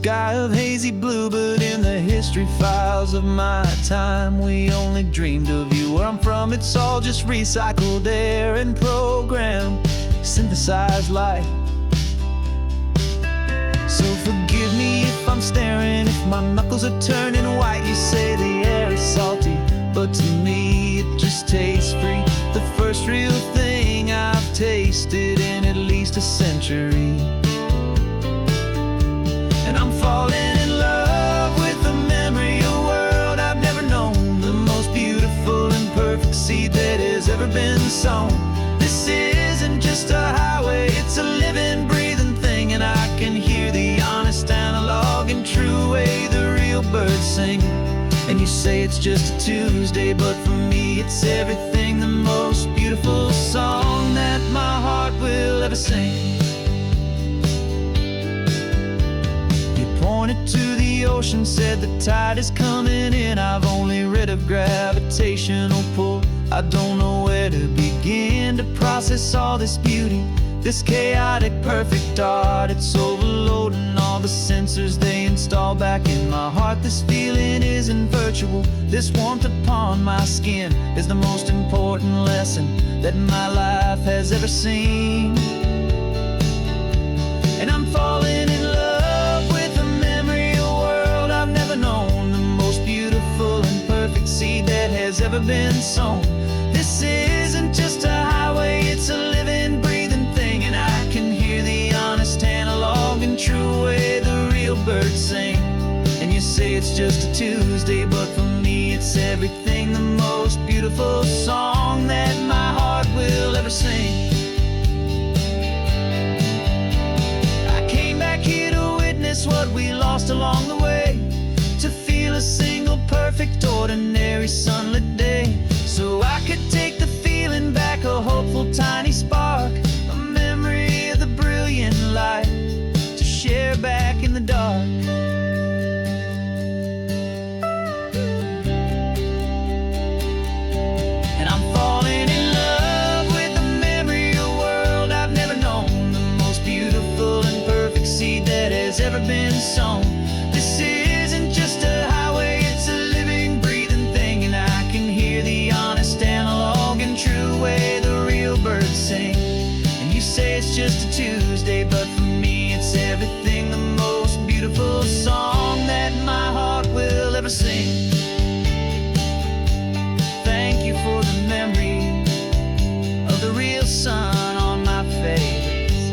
sky of hazy blue, but in the history files of my time, we only dreamed of you. Where I'm from, it's all just recycled air and programmed, synthesized light. So forgive me if I'm staring, if my knuckles are turning white. You say the air is salty, but to me it just tastes free. The first real thing I've tasted in at least a century. And I'm falling in love with the memory of a world I've never known, the most beautiful and perfect seed that has ever been sown. This isn't just a highway, it's a living, breathing thing, and I can hear the honest, analog, and true way the real birds sing. And you say it's just a Tuesday, but for me it's everything, the most beautiful song that my heart will ever sing. Pointed to the ocean, said the tide is coming in. I've only read of gravitational pull. I don't know where to begin to process all this beauty, this chaotic perfect art. It's overloading all the sensors they install back in my heart. This feeling isn't virtual, this warmth upon my skin is the most important lesson that my life has ever seen. And I'm falling in love with a memory of a world I've never known, the most beautiful and perfect seed that has ever been sown. This isn't just a highway, it's a living, breathing thing, and I can hear the honest, analog, and true way the real birds sing. And you say it's just a Tuesday, but for me it's everything, the most beautiful song that my heart will ever sing. What we lost along the way, to feel a single perfect ordinary sunlit day, so I could take the feeling back, a hopeful tiny spark, a memory of the brilliant light to share back in the dark. And I'm falling in love with the memory of a world I've never known, the most beautiful and perfect seed that has ever been sown. This isn't just a highway, it's a living, breathing thing, and I can hear the honest, analog, and true way the real birds sing. And you say it's just a Tuesday, but for me it's everything, the most beautiful song that my heart will ever sing. Thank you for the memory of the real sun on my face,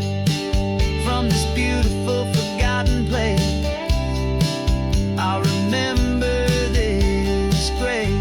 from this beautiful forgotten place. I'll remember this grace.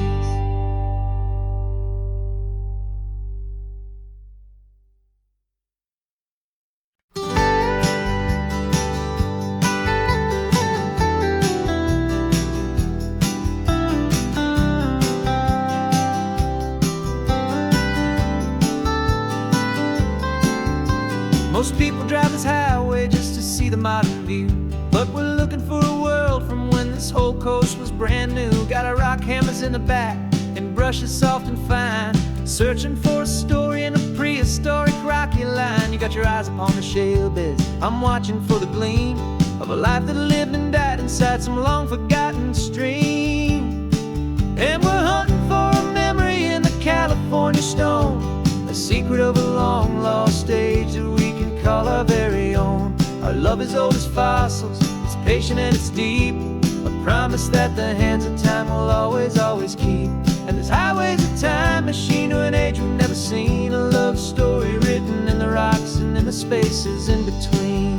Most people drive this highway just to see the modern view, but we're looking for a world from when this whole coast was brand new. Got our rock hammers in the back and brushes soft and fine, searching for a story in a prehistoric rocky line. You got your eyes upon the shale beds, I'm watching for the gleam of a life that lived and died inside some long forgotten stream. And we're hunting for a memory in the California stone, a secret of a long lost age that we can call our very own. Our love is old as fossils, it's patient and it's deep, a promise that the hands of time will always, always keep. And this highway's a time machine to an age we've never seen, a love story written in the rocks and in the spaces in between.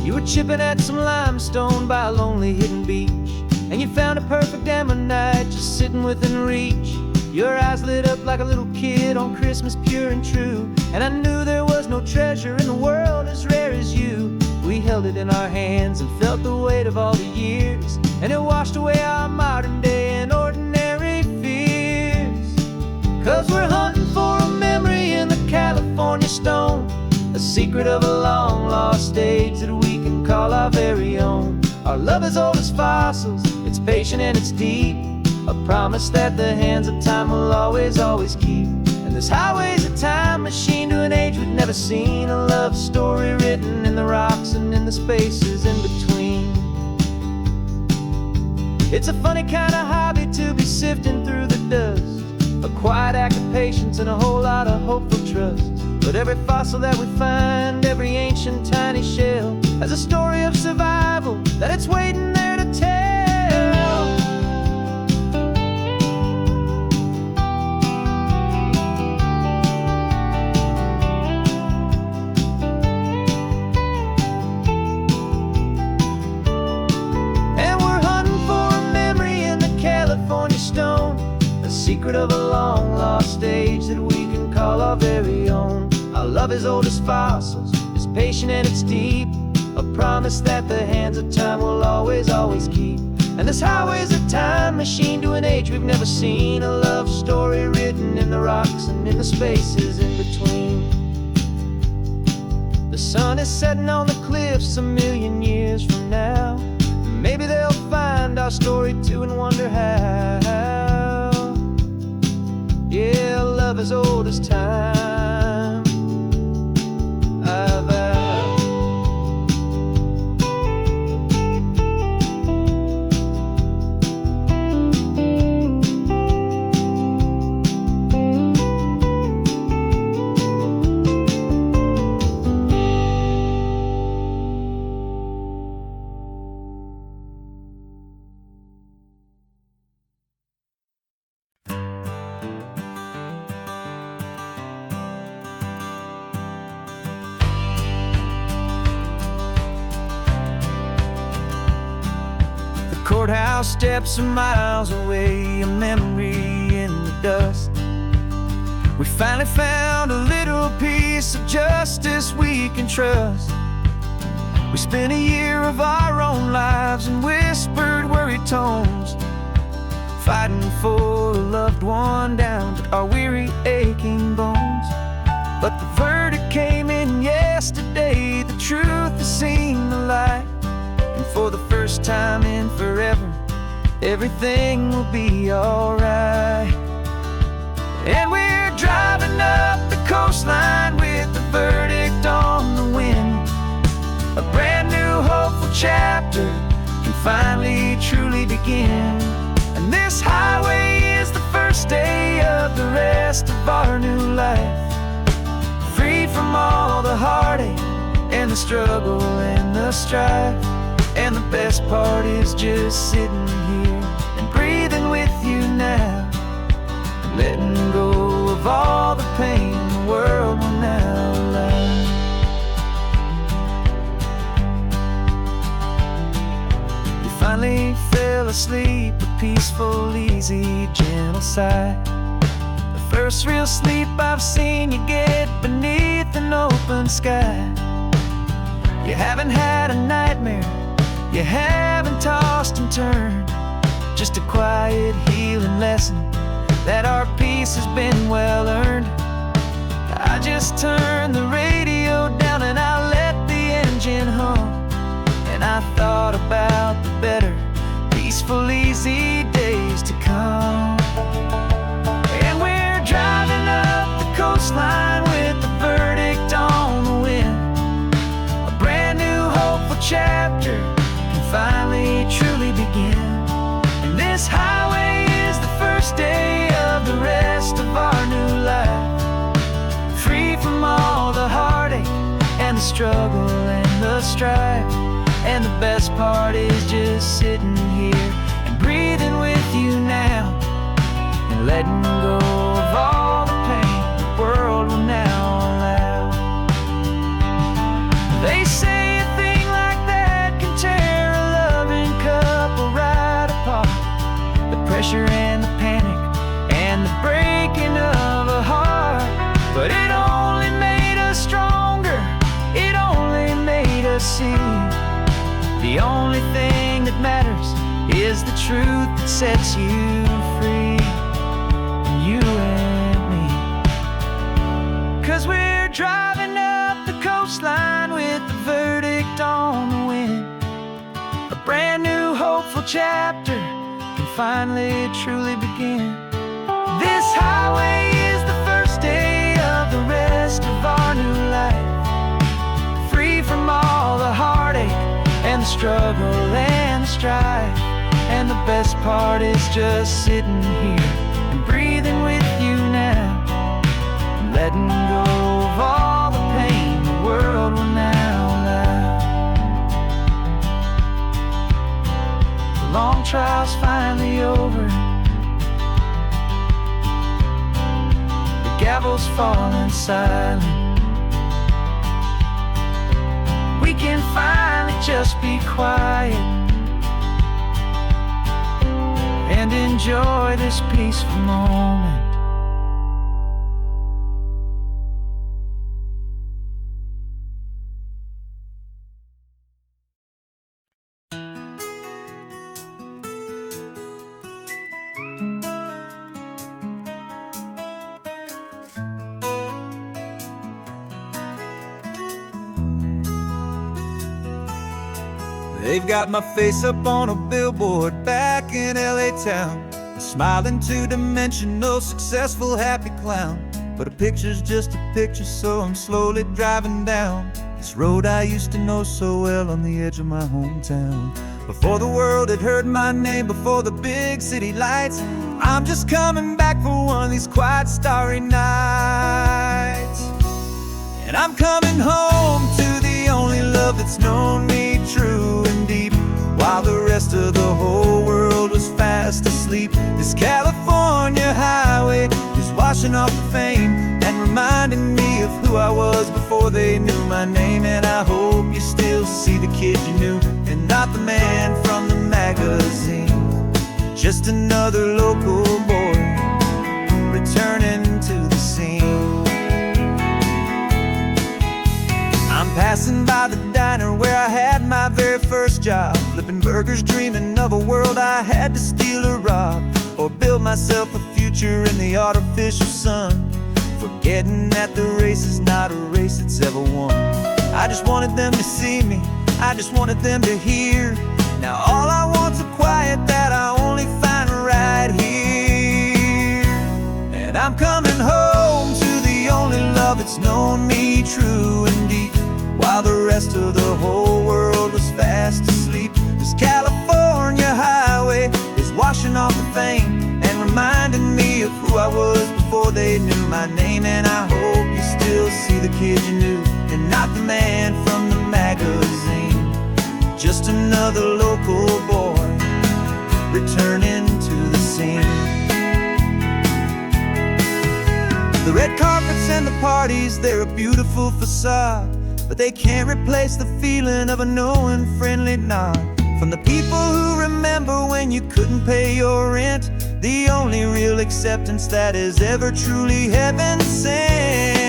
You were chipping at some limestone by a lonely hidden beach, and you found a perfect ammonite just sitting within reach. Your eyes lit up like a little kid on Christmas, pure and true, and I knew there was no treasure in the world as rare as you. We held it in our hands and felt the weight of all the years, and it washed away our modern day and ordinary fears. 'Cause we're hunting for a memory in the California stone, a secret of a long lost age that we can call our very own. Our love is old as fossils, it's patient and it's deep, a promise that the hands of time will always, always keep. And And this highway's a time machine to an age we've never seen. A love story written in the rocks and in the spaces in between. It's a funny kind of hobby to be sifting through the dust, a quiet act of patience and a whole lot of hopeful trust. But every fossil that we find, every ancient tiny shell, has a story of survival that it's waiting there to tell. And we're hunting for a memory in the California stone, a secret of a long lost age that we can call our very own. Our love is old as fossils, it's patient and it's deep, a promise that the hands of time will always, always keep. And this highway's a time machine to an age we've never seen, a love story written in the rocks and in the spaces in between. The sun is setting on the cliffs a million years from now. Maybe they'll find our story too and wonder how. Yeah, love is old as time. Courthouse steps are miles away, a memory in the dust. We finally found a little piece of justice we can trust. We spent a year of our own lives in whispered, worried tones, fighting for a loved one down to our weary, aching bones. But the verdict came in yesterday, the truth has seen the light. And for the first time in forever, everything will be alright. And we're driving up the coastline with the verdict on the wind. A brand new hopeful chapter can finally truly begin. And this highway is the first day of the rest of our new life, free from all the heartache and the struggle and the strife. And the best part is just sitting here and breathing with you now, and letting go of all the pain the world will now allow. You finally fell asleep, a peaceful, easy, gentle sigh. The first real sleep I've seen you get beneath an open sky. You haven't had a nightmare, you haven't tossed and turned, just a quiet healing lesson that our peace has been well earned. I just turned the radio down and I let the engine hum, and I thought about the better, peaceful, easy days to come. And we're driving up the coastline with the verdict on the wind. A brand new hopeful chapter finally truly begin. And this highway is the first day of the rest of our new life, free from all the heartache and the struggle and the strife. And the best part is just sitting here and breathing with you now, and letting go of all the pain the world will now allow. They say pressure and the panic and the breaking of a heart, but it only made us stronger, it only made us see the only thing that matters is the truth that sets you free, you and me. 'Cause we're driving up the coastline with the verdict on the wind. A brand new hopeful chapter can finally truly begin. This highway is the first rest of our new life, free from all the heartache and the struggle and the strife. And the best part is just sitting here and breathing with you now, and letting go of all the pain the world will now allow. The long trial's finally over, the gavel's falling silent. We can finally just be quiet and enjoy this peaceful moment. They've got my face up on a billboard back in LA town, a smiling two-dimensional, successful, happy clown. But a picture's just a picture, so I'm slowly driving down this road I used to know so well on the edge of my hometown. Before the world had heard my name, before the big city lights, I'm just coming back for one of these quiet, starry nights. And I'm coming home to the only love that's known me true and deep, while the rest of the whole world was fast asleep. This California highway is washing off the fame and reminding me of who I was before they knew my name. And I hope you still see the kid you knew, and not the man from the magazine. Just another local boy returning to the scene. I'm passing by the diner where I had my very first job, flipping burgers, dreaming of a world I had to steal or rob, or build myself a future in the artificial sun, forgetting that the race is not a race that's ever won. I just wanted them to see me, I just wanted them to hear. Now all I want's a quiet that I only find right here. And I'm coming home to the only love that's known me true and deep, while the rest of the whole world was fast asleep. This California highway is washing off the fame and reminding me of who I was before they knew my name. And I hope you still see the kid you knew, and not the man from the magazine. Just another local boy returning to the scene. The red carpets and the parties, they're a beautiful facade, but they can't replace the feeling of a knowing, friendly nod from the people who remember when you couldn't pay your rent. The only real acceptance that is ever truly heaven sent.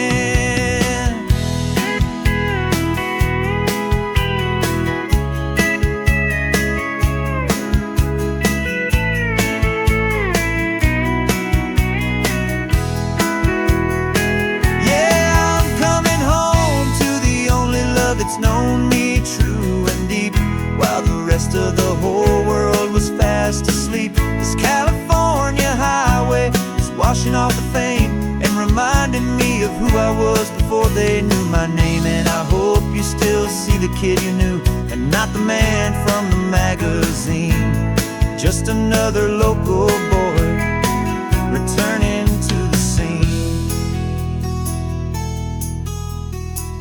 It's known me true and deep, while the rest of the whole world was fast asleep. This California highway is washing off the fame and reminding me of who I was before they knew my name. And I hope you still see the kid you knew, and not the man from the magazine. Just another local boy returning to the scene.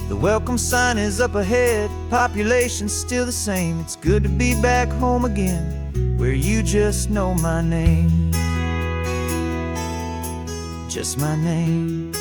The welcome sign is up ahead, population's still the same. It's good to be back home again, where you just know my name. Just my name.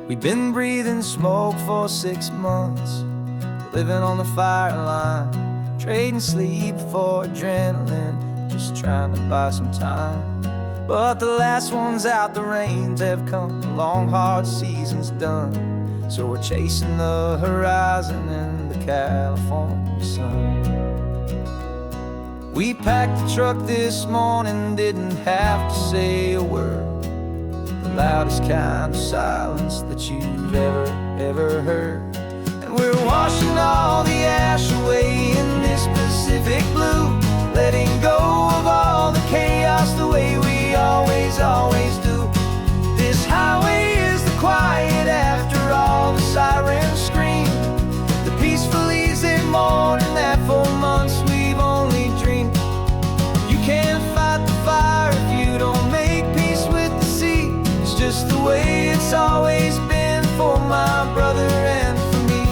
We've been breathing smoke for 6 months, living on the fire line, trading sleep for adrenaline, just trying to buy some time. But the last one's out, the rains have come, the long hard season's done. So we're chasing the horizon in the California sun. We packed the truck this morning, didn't have to say a word. loudest kind of silence that you've ever heard. And we're washing all the ash away in this Pacific blue, letting go of all the chaos the way we always do. This highway is the quiet after all the sirens scream, the peaceful easy morning that for months we've only dreamed. You can't fight the fire if you don't make peace with the sea. It's just the way it's always been for my brother and for me.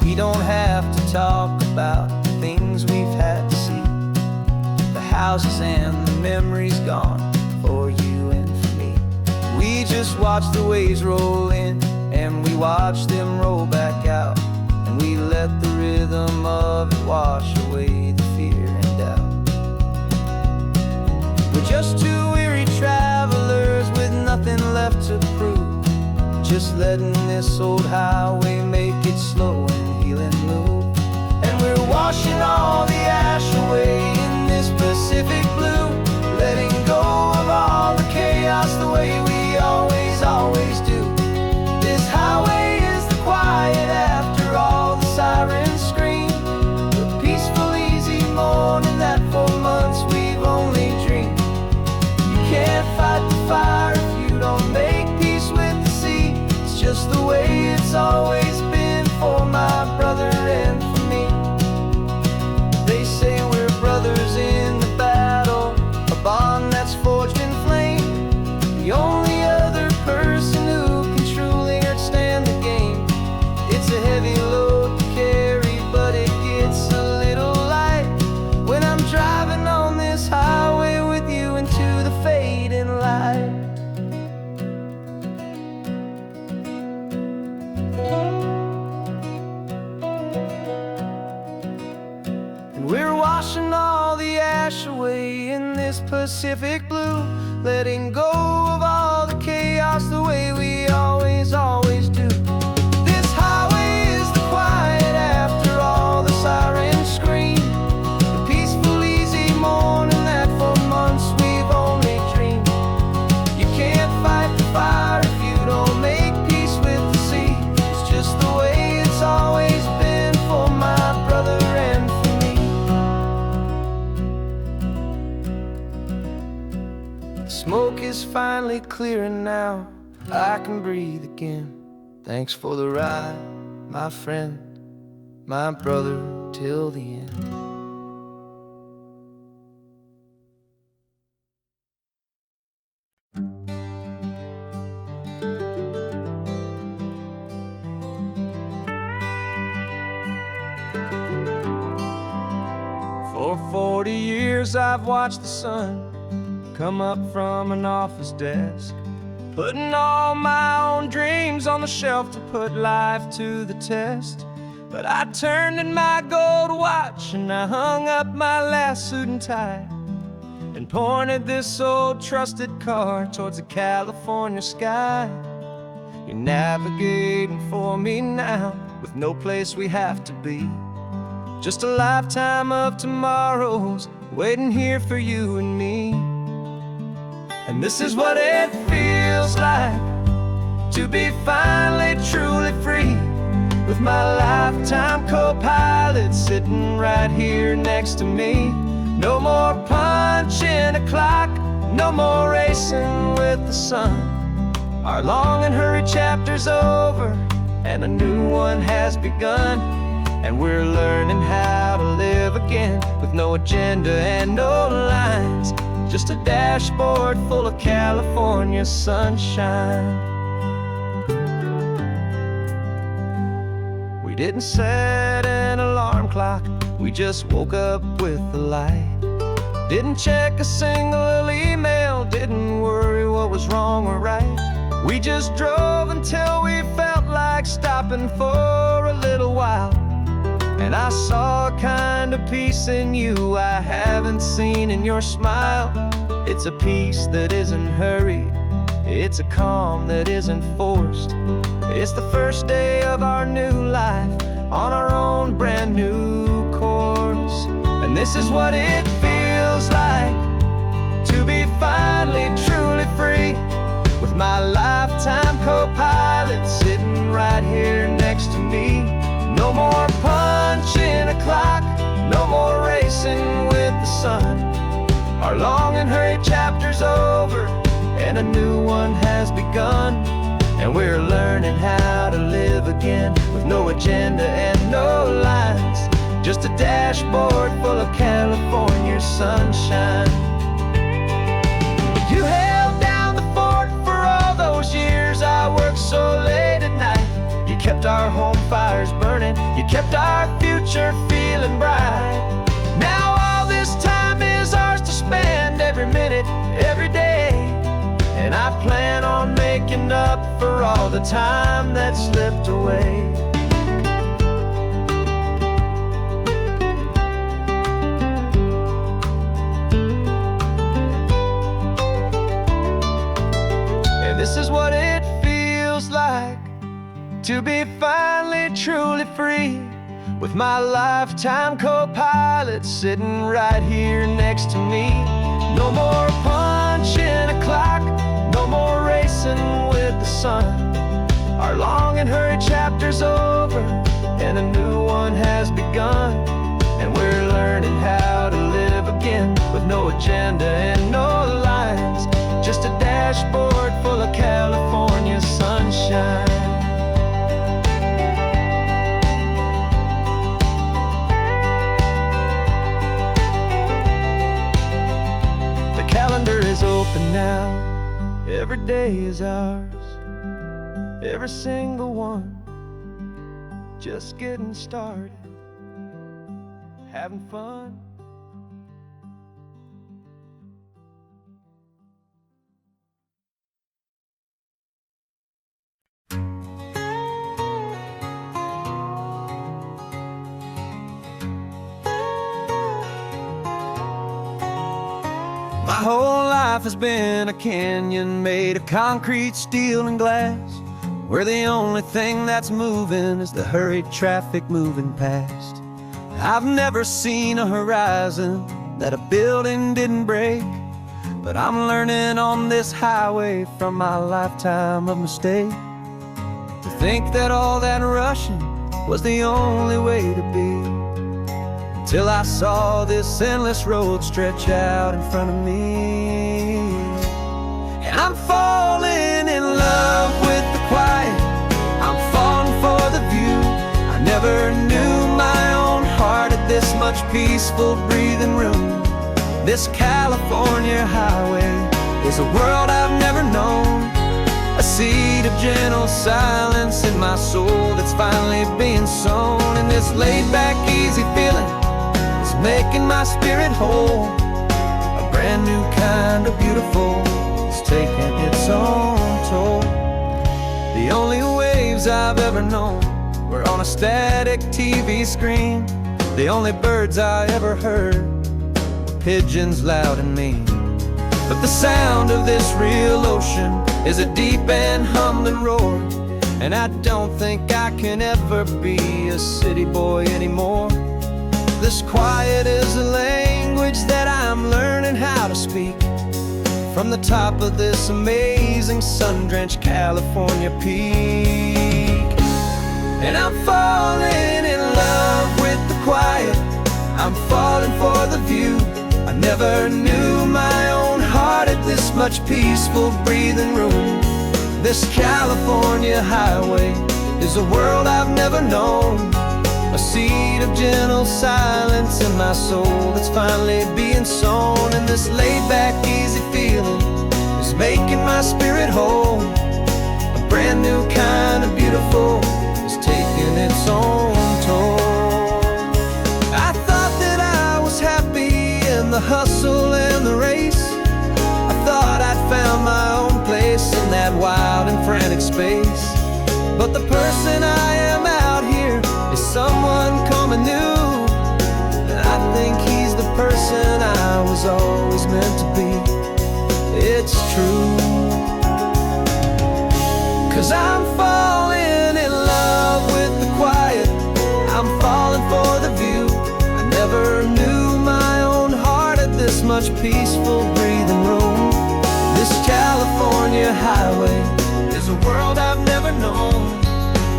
We don't have to talk about the things we've had to see, the houses and the memories gone for you and for me. We just watch the waves roll in and we watch them roll back out, and we let the rhythm of it wash away the fear and doubt. We're just two weary travelers with nothing left to prove, just letting this old highway make it slow and healing move. And we're washing all the ash away in this Pacific blue, letting go of all the chaos the way we always do. This highway is the quiet after all the sirens scream, the peaceful easy morning that for months we've only dreamed. You can't fight the fire if you don't make peace with the sea. It's just the way it's always been for my brother and for me. They say we're brothers in the battle, a bond that's forged in flame. The only other person who can truly understand the game. It's a heavy load to carry, but it gets a little light when I'm driving on this highway with you into the fading light. And we're washing all the ash away in this Pacific blue, letting go of all the chaos the way we always do. This highway is the quiet after all the sirens scream, the peaceful easy morning that for months we've only dreamed. You can't fight the fire if you don't make peace with the sea. It's just the way it's always been for my brother and for me. The smoke is finally clearing now, I can breathe again. Thanks for the ride, my friend, my brother, till the end. For 40 years I've watched the sun come up from an office desk, putting all my own dreams on the shelf to put life to the test. But I turned in my gold watch and I hung up my last suit and tie, and pointed this old trusted car towards the California sky. You're navigating for me now, with no place we have to be, just a lifetime of tomorrows waiting here for you and me. And this is what it feels like to be finally truly free, with my lifetime co-pilot sitting right here next to me. No more punching a clock, no more racing with the sun. Our long and hurried chapter's over and a new one has begun, and we're learning how to live again with no agenda and no lines, just a dashboard full of California sunshine. We didn't set an alarm clock, we just woke up with the light. Didn't check a single email, didn't worry what was wrong or right. We just drove until we felt like stopping for a little while. And I saw a kind of peace in you I haven't seen in your smile. It's a peace that isn't hurried, it's a calm that isn't forced. It's the first day of our new life on our own brand new course. And this is what it feels feels like to be finally truly free, with my lifetime co-pilot sitting right here next to me. No more punching a clock, no more racing with the sun. Our long and hurried chapter's over, and a new one has begun. And we're learning how to live again, with no agenda and no lines, just a dashboard full of California sunshine. You held down the fort for all those years I worked so late at night. You kept our home fires burning, you kept our future feeling bright. Now all this time is ours to spend, every minute, every day. And I plan on making up for all the time that slipped away. And this is what it feels like to be finally truly free, with my lifetime co-pilot sitting right here next to me. No more punching a clock, no more racing with the sun. Our long and hurried chapter's over, and a new one has begun. And we're learning how to live again, with no agenda and no lines, just a dashboard full of California sunshine. The calendar is open now, every day is ours, every single one, just getting started, having fun. My whole life has been a canyon made of concrete, steel, and glass, where the only thing that's moving is the hurried traffic moving past. I've never seen a horizon that a building didn't break, but I'm learning on this highway from my lifetime of mistake, to think that all that rushing was the only way to be. Till I saw this endless road stretch out in front of me. And I'm falling in love with the quiet, I'm falling for the view. I never knew my own heart had this much peaceful breathing room. This California highway is a world I've never known, a seed of gentle silence in my soul that's finally being sown. And this laid-back, easy feeling making my spirit whole, a brand new kind of beautiful is taking its own toll. The only waves I've ever known were on a static TV screen. The only birds I ever heard were pigeons loud and mean. But the sound of this real ocean is a deep and humbling roar, and I don't think I can ever be a city boy anymore. This quiet is a language that I'm learning how to speak, from the top of this amazing sun-drenched California peak. And I'm falling in love with the quiet, I'm falling for the view. I never knew my own heart had this much peaceful breathing room. This California highway is a world I've never known, a seed of gentle silence in my soul that's finally being sown. And this laid-back, easy feeling is making my spirit whole, a brand new kind of beautiful is taking its own toll. I thought that I was happy in the hustle and the race, I thought I'd found my own place in that wild and frantic space. But the person I am out here is someone coming new, and I think he's the person I was always meant to be. It's true, 'cause I'm falling in love with the quiet, I'm falling for the view. I never knew my own heart had this much peaceful breathing room. This California highway is a world I've never known.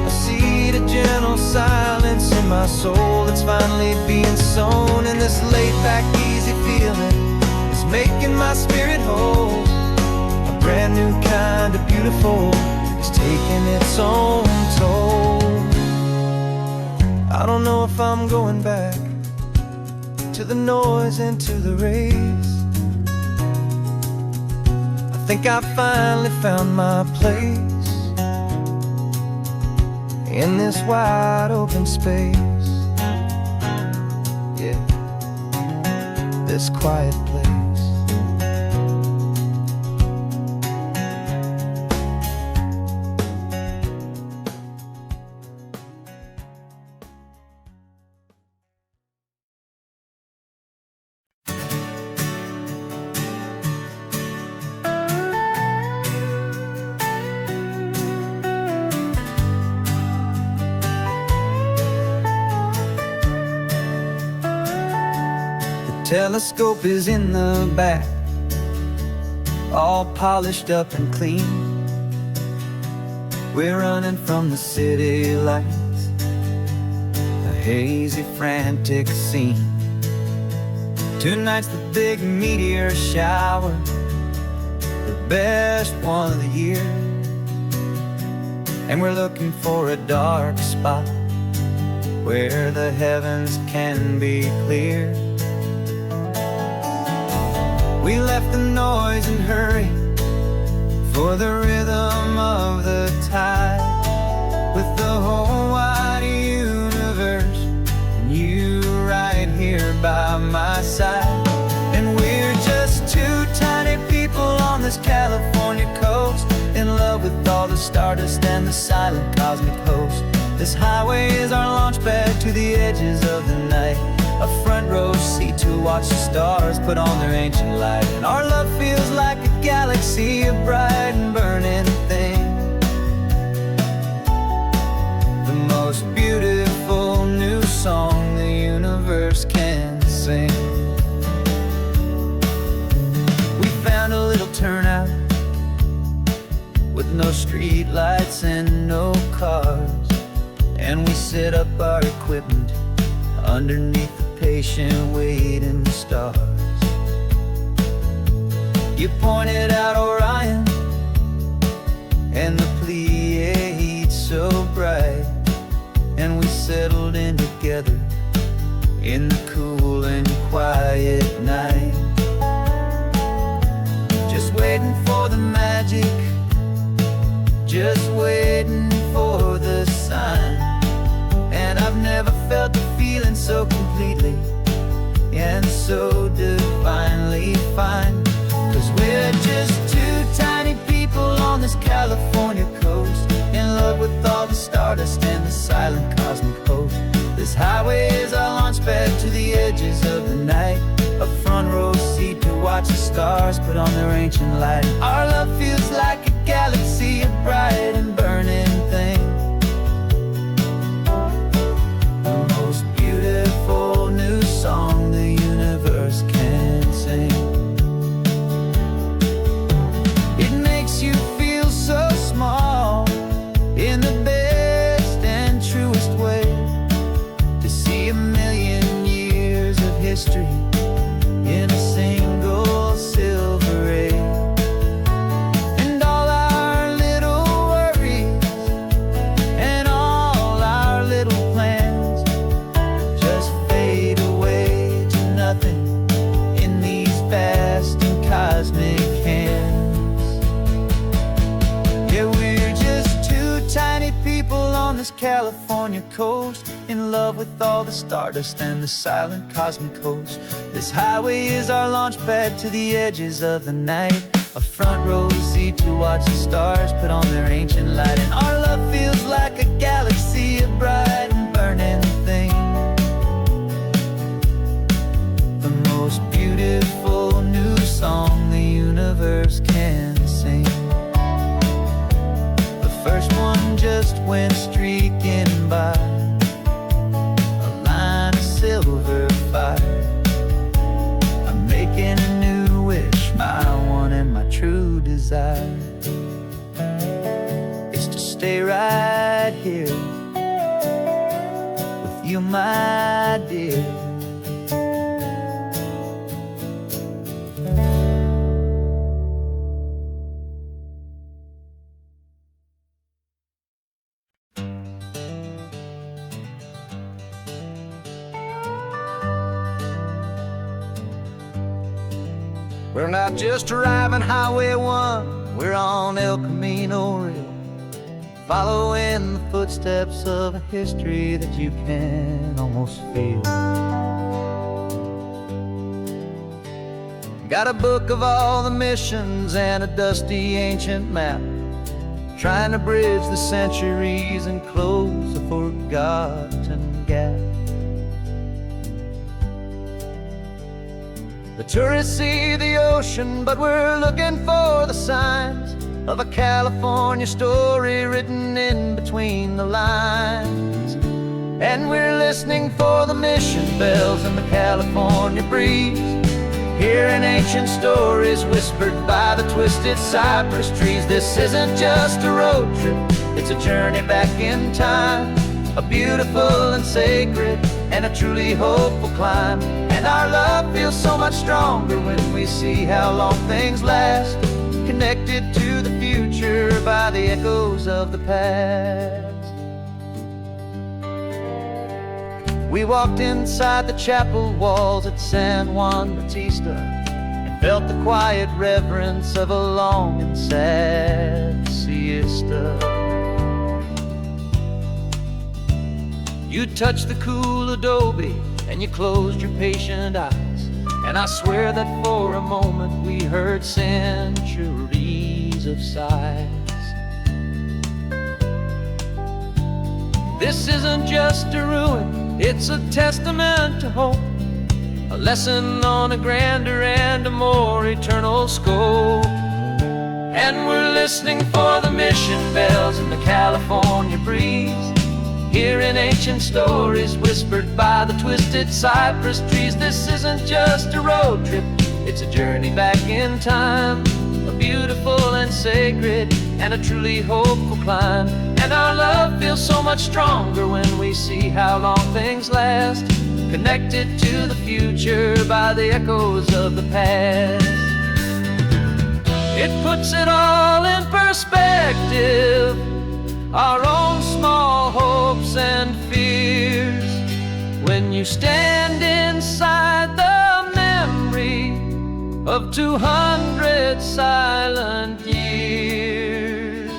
I see the gentle silence in my soul that's finally being sown. And this laid-back, easy feeling is making my spirit whole. A brand new kind of beautiful is taking its own toll. I don't know if I'm going back to the noise and to the race. I think I finally found my place in this wide open space. Yeah, this quiet place. Telescope is in the back, all polished up and clean. We're running from the city lights, a hazy, frantic scene. Tonight's the big meteor shower, the best one of the year. And we're looking for a dark spot where the heavens can be clear. We left the noise and hurry for the rhythm of the tide, with the whole wide universe and you right here by my side. And we're just two tiny people on this California coast, in love with all the stardust and the silent cosmic host. This highway is our launch pad to the edges of the night, a front row seat to watch the stars put on their ancient light. And our love feels like a galaxy, a bright and burning thing, the most beautiful new song the universe can sing. We found a little turnout with no street lights and no cars, and we set up our equipment underneath the patient waiting stars. You pointed out Orion and the Pleiades so bright, and we settled in together in the cool and quiet night, just waiting for the magic, just waiting for the sign. And I've never felt the feeling so completely and so divinely fine. 'Cause we're just two tiny people on this California coast, in love with all the stardust and the silent cosmic host. This highway is our launch pad to the edges of the night, a front row seat to watch the stars put on their ancient light. Our love feels like a galaxy, a bright and burning thing, the most beautiful new song the universe can sing. It makes you feel so small in the best and truest way, to see a million years of history in a single silver ray. And all our little worries and all our little plans just fade away to nothing in these vast and cosmic hands. Yeah, we're just two tiny people on this California coast, in love with all the stardust and the silent cosmic host. This highway is our launch pad to the edges of the night, a front row seat to watch the stars put on their ancient light. And our love feels like a galaxy, a bright and burning thing, the most beautiful new song the universe can sing. The first one just went streaking by, a line of silver fire. I'm making you, my dear. We're not just driving Highway 1, we're on El Camino Real, following the footsteps of a history that you can almost feel. Got a book of all the missions and a dusty ancient map, trying to bridge the centuries and close a forgotten gap. The tourists see the ocean, but we're looking for the signs of a California story written in between the lines. And we're listening for the mission bells in the California breeze, hearing ancient stories whispered by the twisted cypress trees. This isn't just a road trip, it's a journey back in time, a beautiful and sacred and a truly hopeful climb. And our love feels so much stronger when we see how long things last, connected to the future by the echoes of the past. We walked inside the chapel walls at San Juan Bautista and felt the quiet reverence of a long and sad siesta. You touched the cool adobe and you closed your patient eyes, and I swear that for a moment we heard centuries of sighs. This isn't just a ruin, it's a testament to hope, a lesson on a grander and a more eternal scope. And we're listening for the mission bells in the California breeze, hearing ancient stories whispered by the twisted cypress trees. This isn't just a road trip, it's a journey back in time, a beautiful and sacred and a truly hopeful climb. And our love feels so much stronger when we see how long things last, connected to the future by the echoes of the past. It puts it all in perspective, our own small hopes and fears, when you stand inside the memory of 200 silent years.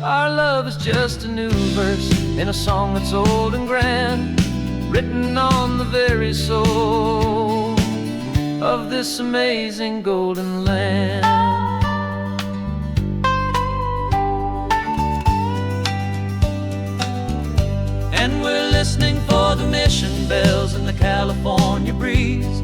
Our love is just a new verse in a song that's old and grand, written on the very soul of this amazing golden land. And we're listening for the mission bells in the California breeze,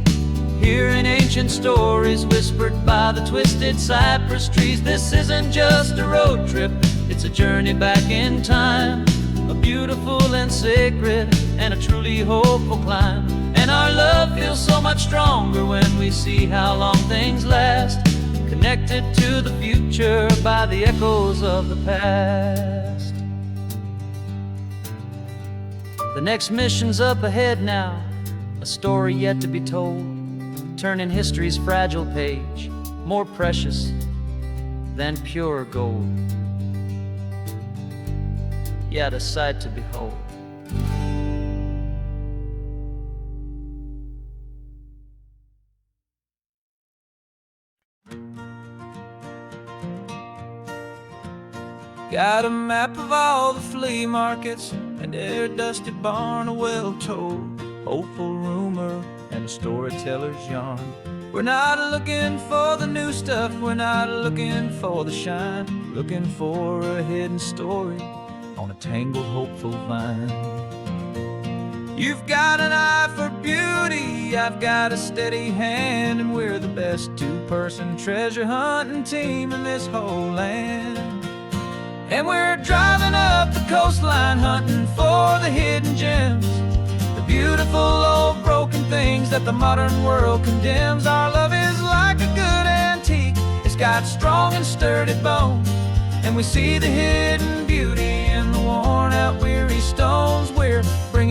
hearing ancient stories whispered by the twisted cypress trees. This isn't just a road trip, it's a journey back in time, a beautiful and sacred and a truly hopeful climb. And our love feels so much stronger when we see how long things last, connected to the future by the echoes of the past. The next mission's up ahead now, a story yet to be told, turning history's fragile page more precious than pure gold. Yet a sight to behold. Got a map of all the flea markets and every dusty barn, a well-told hopeful rumor and a storyteller's yarn. We're not looking for the new stuff, we're not looking for the shine, looking for a hidden story on a tangled hopeful vine. You've got an eye for beauty, I've got a steady hand, and we're the best two-person treasure hunting team in this whole land. And we're driving up the coastline hunting for the hidden gems, the beautiful old broken things that the modern world condemns. Our love is like a good antique, it's got strong and sturdy bones, and we see the hidden beauty in the worn out weary stones. We're bringing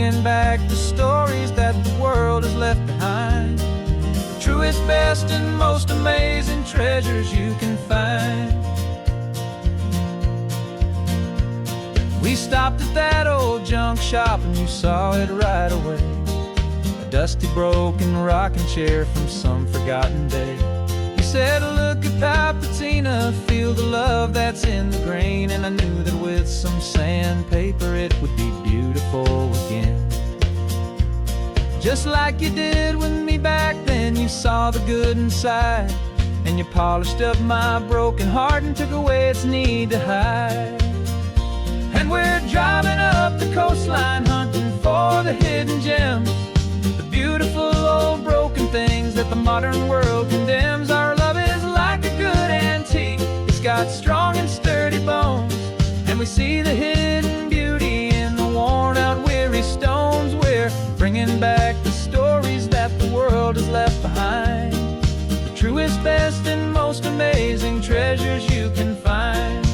back the stories that the world has left behind. The truest, best, and most amazing treasures you can find. We stopped at that old junk shop and you saw it right away. A dusty, broken rocking chair from some forgotten day. You said, look at Papatina, feel the love that's in the grain. And I knew that with some sandpaper it would be beautiful again. Just like you did with me back then, you saw the good inside. And you polished up my broken heart and took away its need to hide. And we're driving up the coastline, hunting for the hidden gems, the beautiful old broken things that the modern world condemns. Our love is like a good antique, it's got strong and sturdy bones. And we see the hidden beauty in the worn out weary stones. We're bringing back the stories that the world has left behind. The truest, best, and most amazing treasures you can find.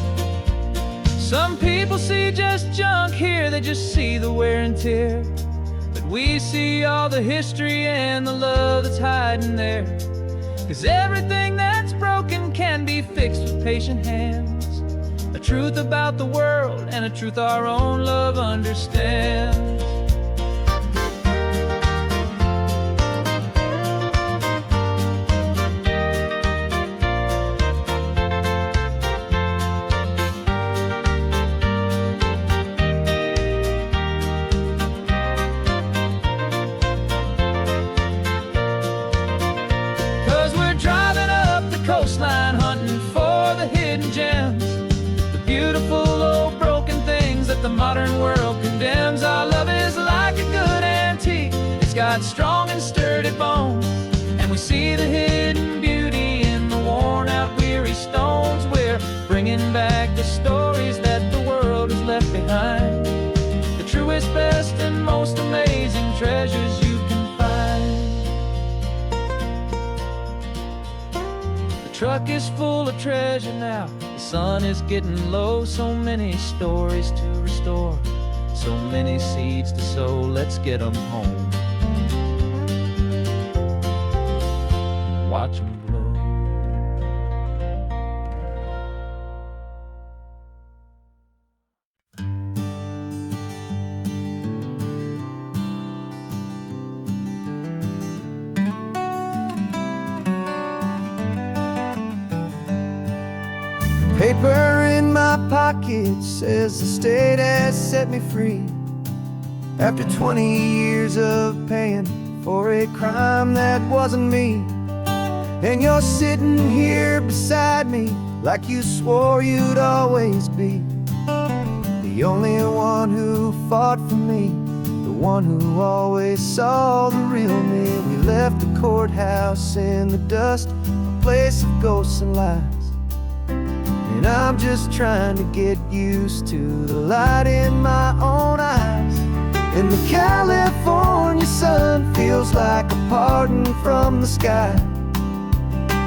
Some people see just junk here, they just see the wear and tear. But we see all the history and the love that's hiding there. 'Cause everything that's broken can be fixed with patient hands. A truth about the world and a truth our own love understands. 'Cause we're driving up the coastline, hunting for the hidden gems, the beautiful old broken things that the modern world condemns. Our love is like a good antique, it's got strong and sturdy bones. And we see the hidden beauty in the worn out weary stones. We're bringing back the stories that the world has left behind. The truest, best, and most amazing treasures you can find. The truck is full of treasure now, the sun is getting low. So many stories to restore, so many seeds to sow. Let's get them home, watch them blow. Paper in my pocket says the state has set me free. After 20 years of paying for a crime that wasn't me. And you're sitting here beside me like you swore you'd always be. The only one who fought for me, the one who always saw the real me. We left the courthouse in the dust, a place of ghosts and lies. And I'm just trying to get used to the light in my own eyes. And the California sun feels like a pardon from the sky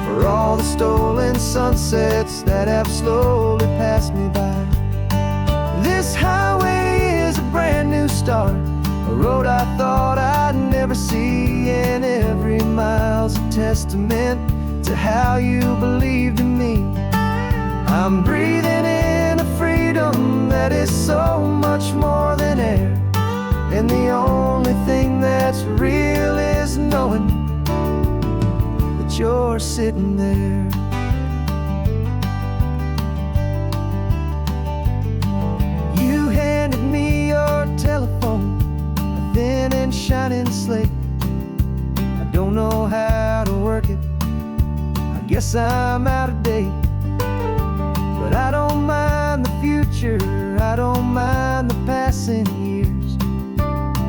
for all the stolen sunsets that have slowly passed me by. This highway is a brand new start, a road I thought I'd never see. And every mile's a testament to how you believed in me. I'm breathing in a freedom that is so much more than air. And the only thing that's real is knowing that you're sitting there. You handed me your telephone, a thin and shining slate. I don't know how to work it, I guess I'm out of date. But I don't mind the future, I don't mind the passing years,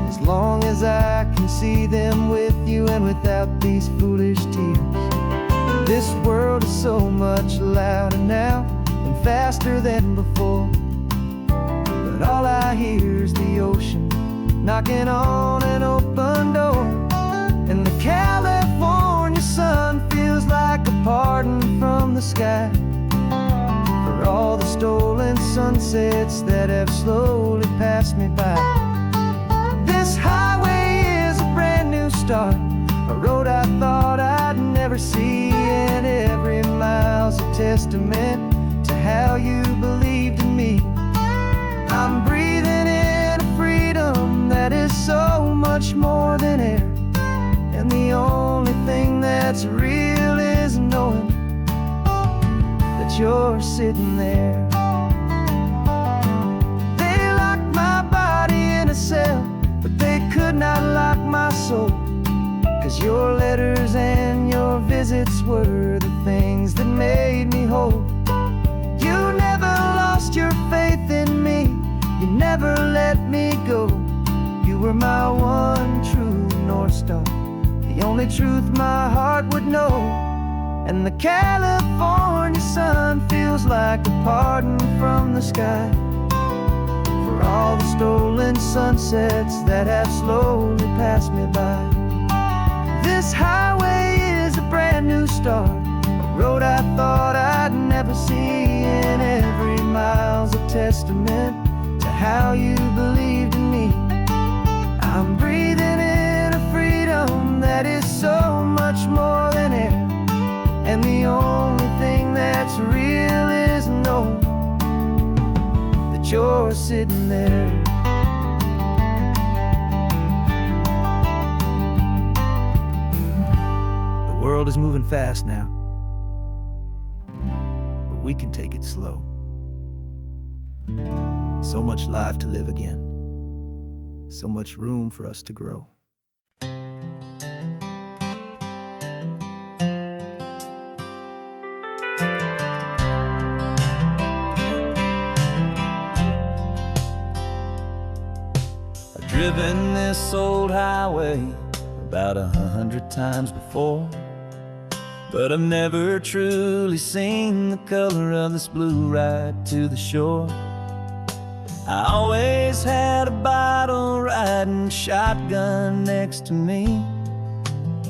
as long as I can see them with you and without these foolish tears. This world is so much louder now and faster than before, but all I hear is the ocean knocking on an open door. And the California sun feels like a pardon from the sky for all the stolen sunsets that have slowly passed me by. This highway never see, and every mile's a testament to how you believed in me. I'm breathing in a freedom that is so much more than air, and the only thing that's real is knowing that you're sitting there. They locked my body in a cell, but they could not lock my soul, 'cause your letters and your visits were the things that made me whole. You never lost your faith in me, you never let me go. You were my one true North Star, the only truth my heart would know. And the California sun feels like a pardon from the sky for all the stolen sunsets that have slowly passed me by. This highway is a brand new start, a road I thought I'd never see, and every mile's a testament to how you believed in me. I'm breathing in a freedom that is so much more than air, and the only thing that's real is knowing that you're sitting there. The world is moving fast now, but we can take it slow. So much life to live again, so much room for us to grow. I've driven this old highway about 100 times before, but I've never truly seen the color of this blue ride to the shore. I always had a bottle riding shotgun next to me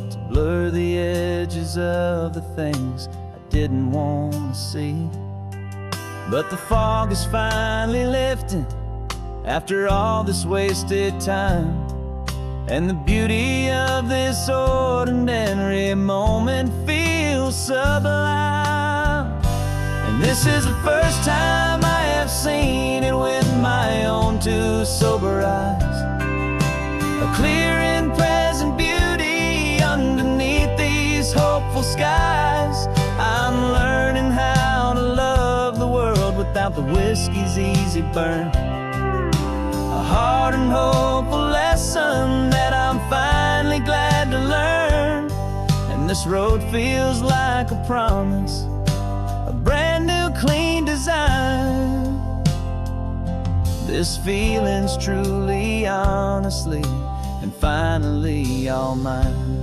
to blur the edges of the things I didn't want to see. But the fog is finally lifting after all this wasted time, and the beauty of this ordinary moment feels sublime. And this is the first time I have seen it with my own two sober eyes, a clear and present beauty underneath these hopeful skies. I'm learning how to love the world without the whiskey's easy burn, a hard and hopeful lesson that I'm finally glad to learn. And this road feels like a promise, a brand new clean design. This feeling's truly, honestly, and finally all mine.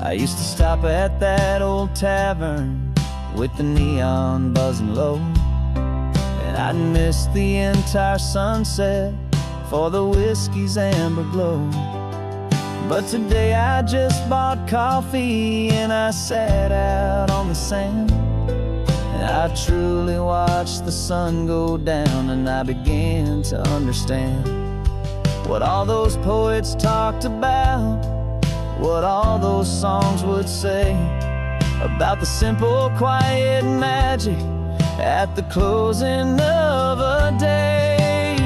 I used to stop at that old tavern with the neon buzzing low, and I'd miss the entire sunset for the whiskey's amber glow. But today I just bought coffee and I sat out on the sand, and I truly watched the sun go down, and I began to understand what all those poets talked about, what all those songs would say about the simple, quiet magic at the closing of a day.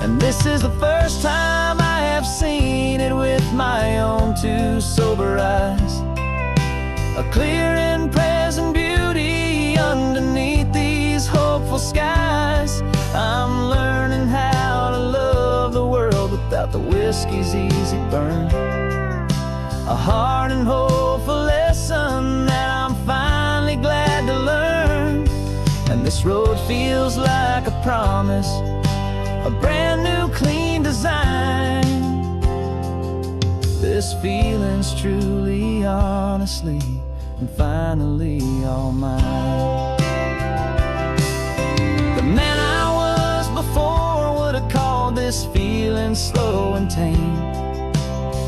And this is the first time I have seen it with my own two sober eyes, a clear and present beauty underneath these hopeful skies. I'm learning how to love the world without the whiskey's easy burn, a hard and hopeful lesson that I'm finally glad to learn. And this road feels like a promise, a brand new clean design. This feeling's truly, honestly, and finally all mine. The man I was before would have called this feeling slow and tame.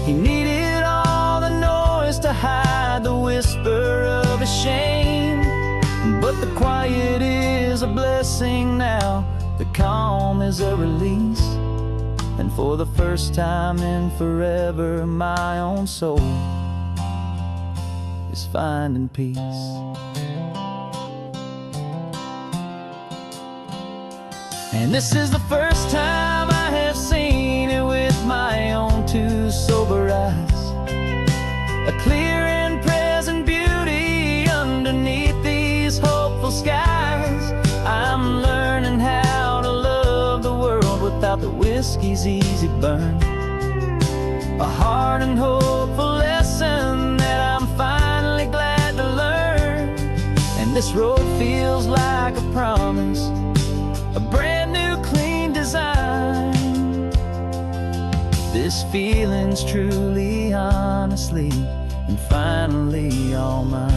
He needed all the noise to hide the whisper of his shame, but the quiet is a blessing now, the calm is a release. And for the first time in forever, my own soul is finding peace. And this is the first time I have seen it with my own two sober eyes. A clear and present beauty underneath these hopeful skies. I'm learning how to love the world without the whiskey's easy burn. A hard and hopeful lesson that I'm finally glad to learn. And this road feels like a promise, a brand new clean design. This feeling's truly, honestly, and finally all mine.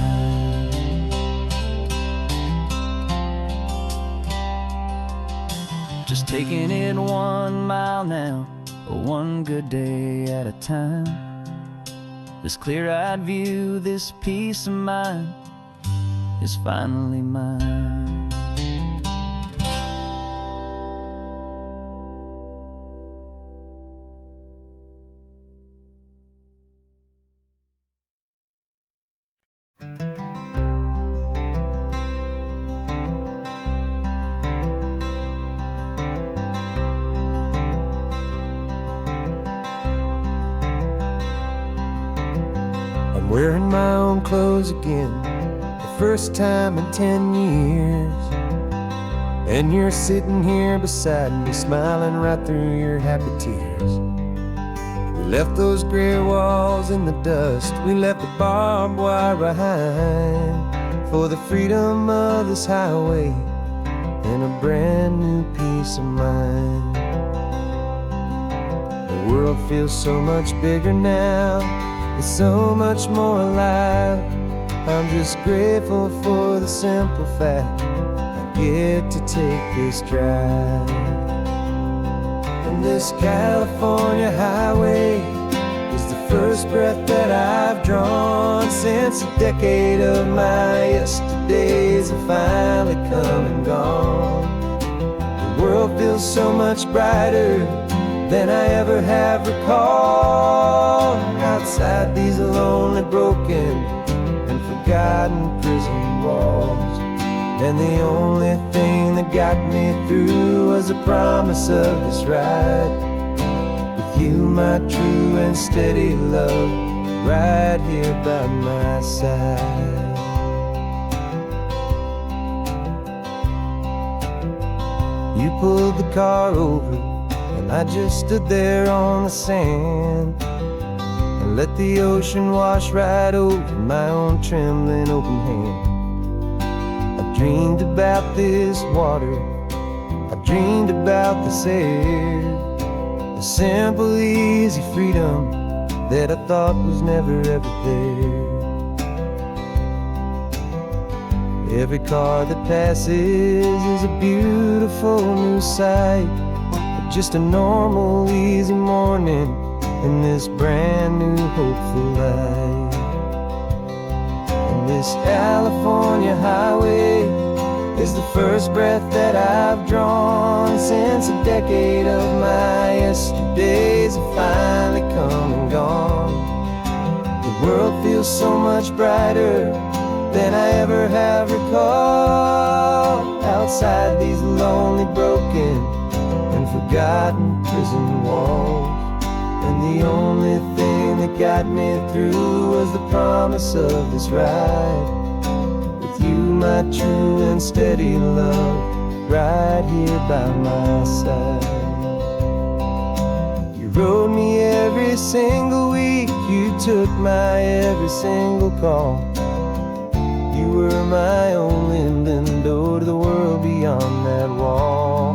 Just taking it 1 mile now, one good day at a time. This clear-eyed view, this peace of mind is finally mine. I'm wearing my own clothes again, the first time in 10 years. And you're sitting here beside me, smiling right through your happy tears. We left those gray walls in the dust, we left the barbed wire behind, for the freedom of this highway and a brand new peace of mind. The world feels so much bigger now, it's so much more alive. I'm just grateful for the simple fact I get to take this drive. And this California highway is the first breath that I've drawn since a decade of my yesterdays have finally come and gone. The world feels so much brighter than I ever have recalled. Outside these lonely, broken, and forgotten prison walls. And the only thing that got me through was the promise of this ride with you, my true and steady love, right here by my side. You pulled the car over and I just stood there on the sand and let the ocean wash right over my own trembling open hand. I dreamed about this water, I dreamed about this air, the simple, easy freedom that I thought was never ever there. Every car that passes is a beautiful new sight, just a normal, easy morning in this brand new, hopeful life. And this California highway is the first breath that I've drawn since a decade of my yesterdays have finally come and gone. The world feels so much brighter than I ever have recalled. Outside these lonely, broken, and forgotten prison walls. And the only thing that got me through was the promise of this ride with you, my true and steady love, right here by my side. You rode me every single week, you took my every single call. You were my only window to the world beyond that wall.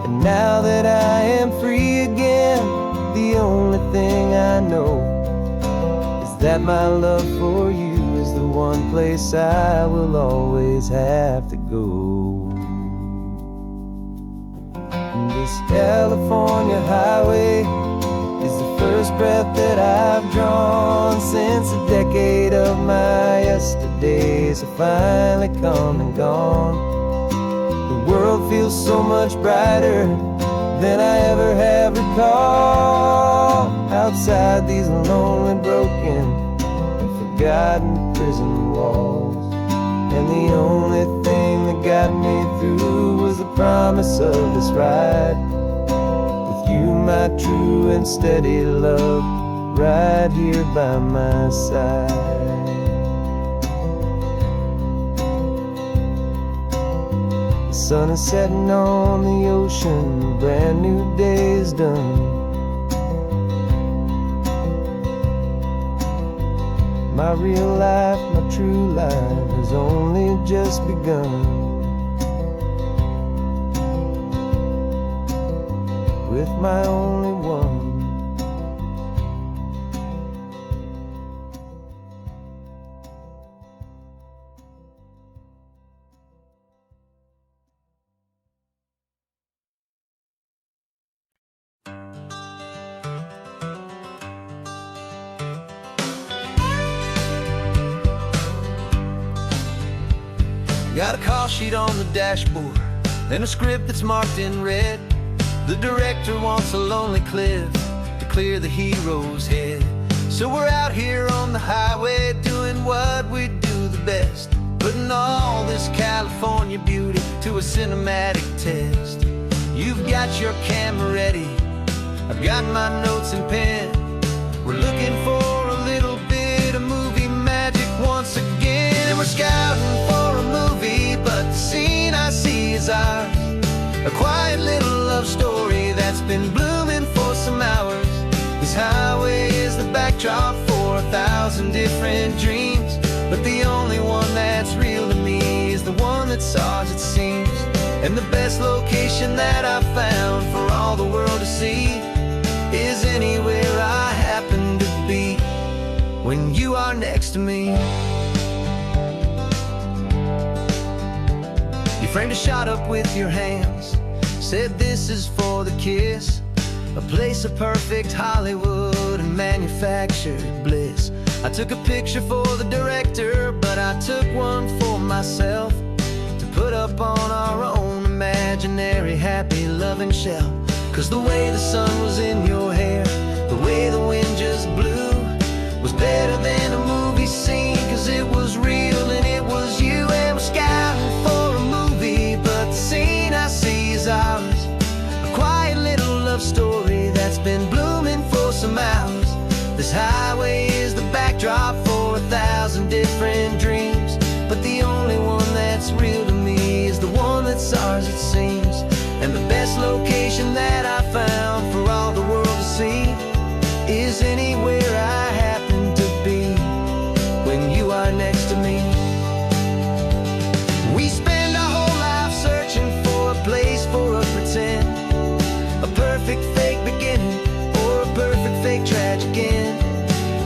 And now that I am free again, the only thing I know is that my love for you is the one place I will always have to go. And this California highway is the first breath that I've drawn since a decade of my yesterdays have finally come and gone. The world feels so much brighter than I ever have recalled. Outside these lonely, broken, and forgotten prison walls. And the only thing that got me through was the promise of this ride. With you, my true and steady love, right here by my side. The sun is setting on the ocean, a brand new day is done. My real life, my true life has only just begun. With my only one. Got a call sheet on the dashboard and a script that's marked in red. The director wants a lonely cliff to clear the hero's head. So we're out here on the highway doing what we do the best, putting all this California beauty to a cinematic test. You've got your camera ready, I've got my notes and pen. We're looking for a little bit of movie magic once again. And we're scouting for a movie, but the scene I see is ours. A quiet little love story that's been blooming for some hours. This highway is the backdrop for 1,000 different dreams, but the only one that's real to me is the one that's ours, it seems. And the best location that I've found for all the world to see is anywhere I happen to be when you are next to me. You framed a shot up with your hands, said this is for the kiss, a place of perfect Hollywood and manufactured bliss. I took a picture for the director, but I took one for myself to put up on our own imaginary happy loving shelf. Cause the way the sun was in your hair, the way the wind just blew, was better than a movie scene. Cause it was real and it was you. And we're scouting for a movie, but the scene I see is ours. A quiet little love story that's been blooming for some hours. This highway is the backdrop for 1,000 different dreams, but the only one that's real to me is the one that's ours, it seems. And the best location that I found for all the world to see is anywhere I happen to be when you are next to me. We spend our whole life searching for a place for a pretend, a perfect fake beginning or a perfect fake tragic end.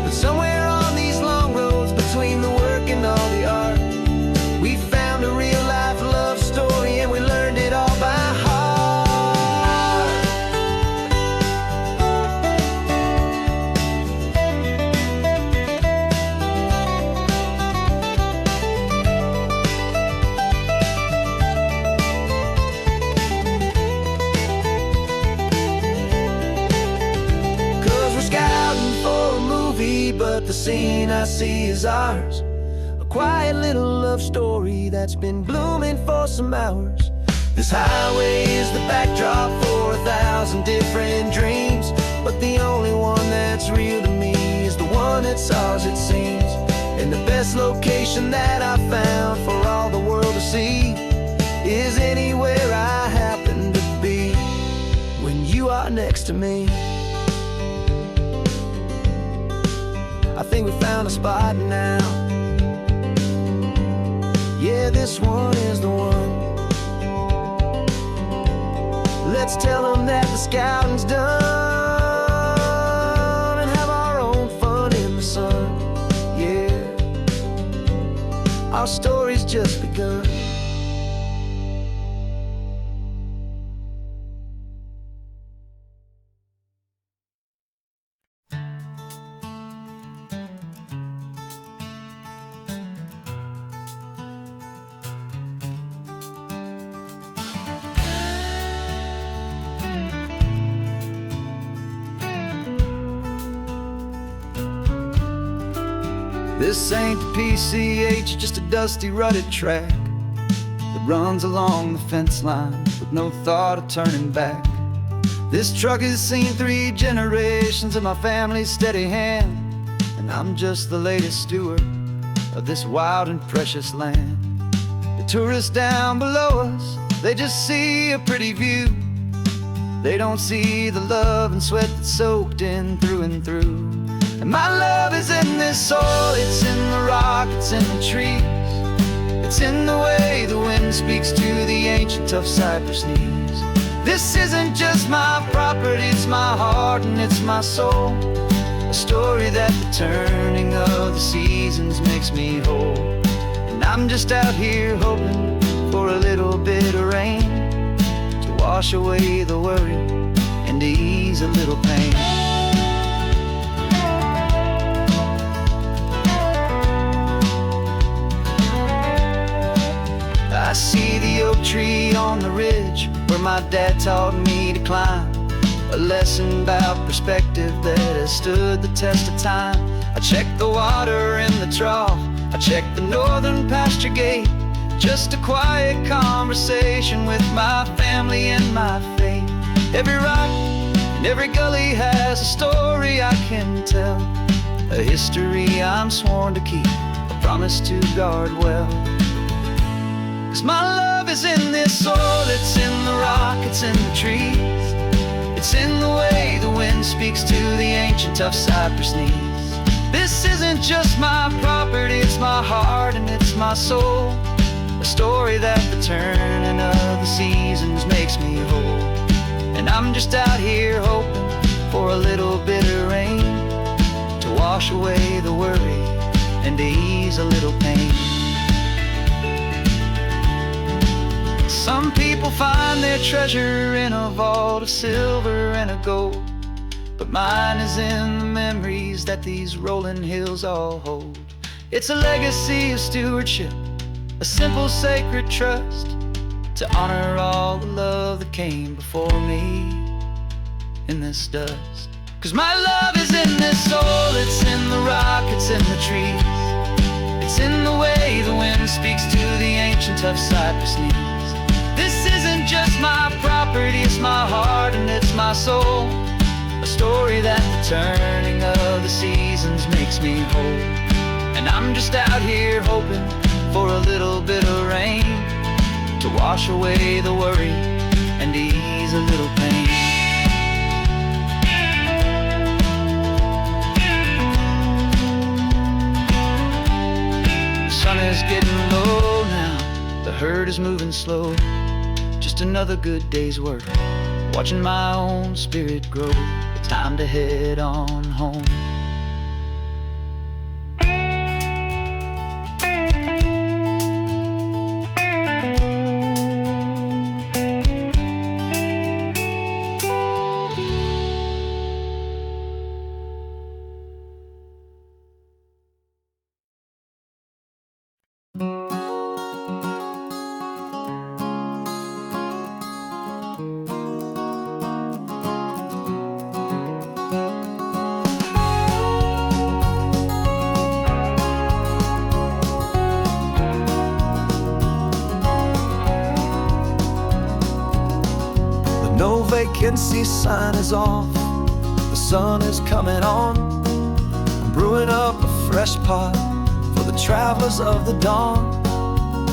But somewhere on these long roads between the work and all the art, we found a real life love story and we learned it all by heart. But the scene I see is ours. A quiet little love story that's been blooming for some hours. This highway is the backdrop for 1,000 different dreams, but the only one that's real to me is the one that's ours, it seems. And the best location that I found for all the world to see is anywhere I happen to be when you are next to me. I think we found a spot now. Yeah, this one is the one. Let's tell them that the scouting's done and have our own fun in the sun. Yeah, our story's just begun. This ain't the PCH, just a dusty, rutted track that runs along the fence line with no thought of turning back. This truck has seen 3 generations of my family's steady hand, and I'm just the latest steward of this wild and precious land. The tourists down below us, they just see a pretty view. They don't see the love and sweat that's soaked in through and through. And my love is in this soil, it's in the rock, it's in the trees. It's in the way the wind speaks to the ancient tough cypress knees. This isn't just my property, it's my heart and it's my soul. A story that the turning of the seasons makes me whole. And I'm just out here hoping for a little bit of rain to wash away the worry and to ease a little pain. I see the oak tree on the ridge where my dad taught me to climb. A lesson about perspective that has stood the test of time. I check the water in the trough, I check the northern pasture gate. Just a quiet conversation with my family and my faith. Every rock and every gully has a story I can tell, a history I'm sworn to keep, a promise to guard well. 'Cause my love is in this soil, it's in the rock, it's in the trees. It's in the way the wind speaks to the ancient tough cypress knees. This isn't just my property, it's my heart and it's my soul. A story that the turning of the seasons makes me whole. And I'm just out here hoping for a little bit of rain to wash away the worry and to ease a little pain. Some people find their treasure in a vault of silver and of gold, but mine is in the memories that these rolling hills all hold. It's a legacy of stewardship, a simple sacred trust, to honor all the love that came before me in this dust. 'Cause my love is in this soul, it's in the rock, it's in the trees. It's in the way the wind speaks to the ancient tough cypress knees. This isn't just my property, it's my heart and it's my soul. A story that the turning of the seasons makes me whole. And I'm just out here hoping for a little bit of rain to wash away the worry and ease a little pain. The sun is getting low now, the herd is moving slow. Just another good day's work, watching my own spirit grow. It's time to head on home. No vacancy sign is off, the sun is coming on. I'm brewing up a fresh pot for the travelers of the dawn.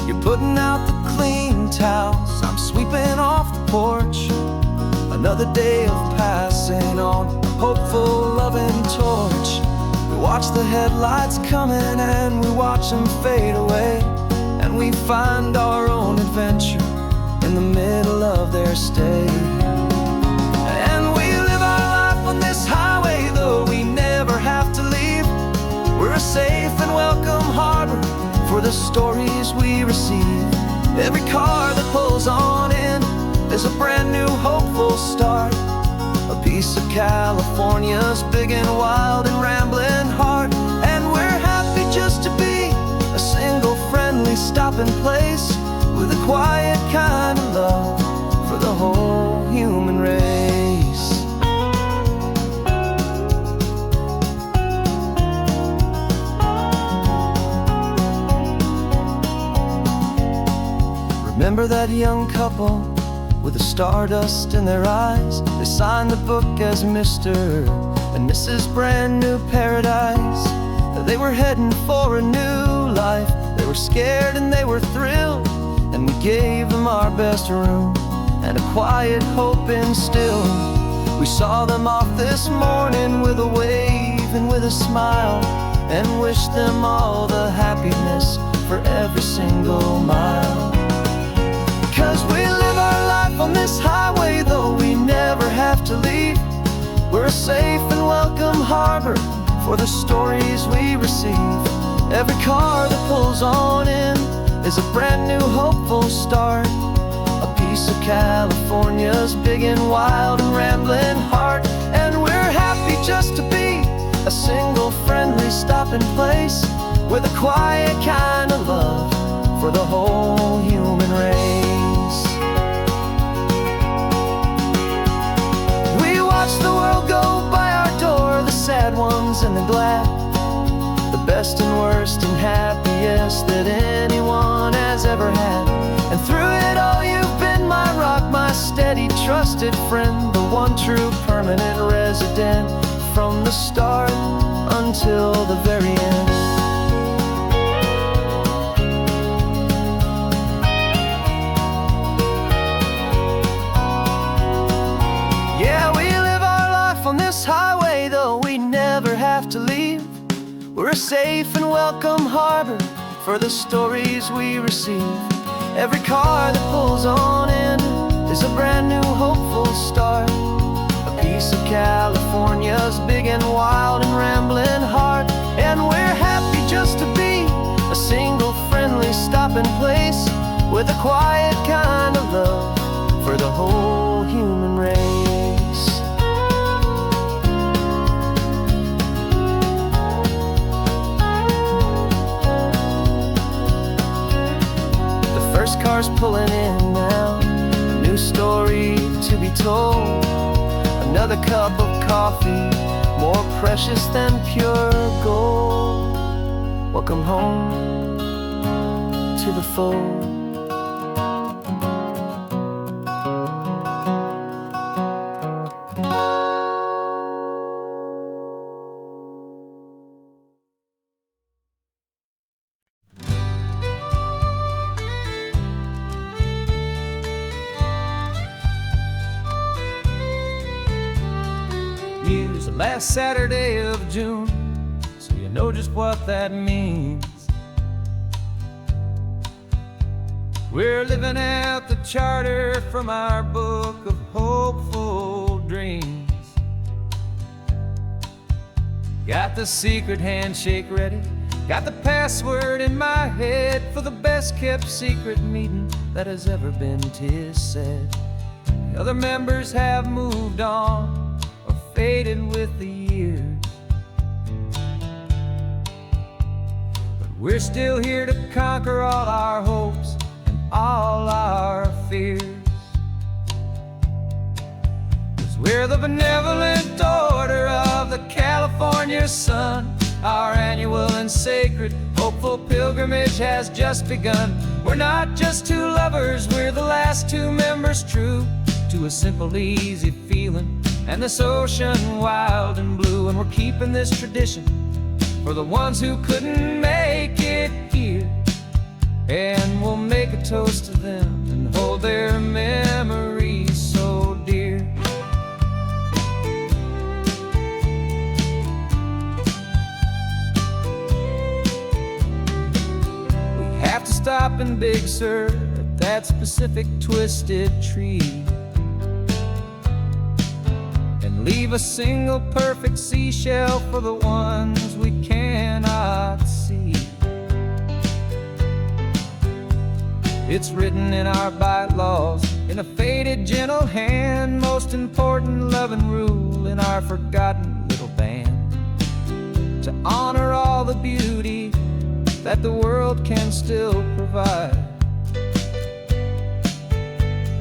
You're putting out the clean towels, I'm sweeping off the porch. Another day of passing on, a hopeful, loving torch. We watch the headlights coming and we watch them fade away, and we find our own adventure in the middle of their stay. And we live our life on this highway, though we never have to leave. We're a safe and welcome harbor for the stories we receive. Every car that pulls on in is a brand new hopeful start, a piece of California's big and wild and rambling heart. And we're happy just to be a single friendly stopping place, with a quiet kind of love for the whole human race. remember that young couple with the stardust in their eyes. They signed the book as Mr. and Mrs. Brand New Paradise. They were heading for a new life. They were scared and they were thrilled, and we gave them our best room and a quiet hope instilled. We saw them off this morning with a wave and with a smile, and wished them all the happiness for every single mile. 'Cause we live our life on this highway, though we never have to leave. We're a safe and welcome harbor for the stories we receive. Every car that pulls on in is a brand new hopeful start, a piece of California's big and wild and rambling heart. And we're happy just to be a single friendly stopping place, with a quiet kind of love for the whole human race. We watch the world go by our door, the sad ones and the glad, the best and worst and happiest that anyone has ever had. And through it all you've been my rock, my steady trusted friend, the one true permanent resident, from the start until the very end. Yeah, we live our life on this highway, though we never have to leave. We're a safe and welcome harbor for the stories we receive. Every car that pulls on in is a brand new hopeful start, a piece of California's big and wild and rambling heart. And we're happy just to be a single friendly stopping place, with a quiet kind of love for the whole human race. The first car's pulling in now, a new story to be told. Another cup of coffee, more precious than pure gold. Welcome home to the fold. Use the last Saturday of June, so you know just what that means. We're living out the charter from our book of hopeful dreams. Got the secret handshake ready, got the password in my head for the best kept secret meeting that has ever been, 'tis said. The other members have moved on, faded with the years, but we're still here to conquer all our hopes and all our fears. 'Cause we're the benevolent order of the California sun. Our annual and sacred hopeful pilgrimage has just begun. We're not just two lovers, we're the last two members true to a simple, easy feeling and this ocean wild and blue. And we're keeping this tradition for the ones who couldn't make it here, and we'll make a toast to them and hold their memories so dear. We have to stop in Big Sur at that specific twisted tree, leave a single perfect seashell for the ones we cannot see. It's written in our bylaws in a faded gentle hand, most important loving rule in our forgotten little band, to honor all the beauty that the world can still provide,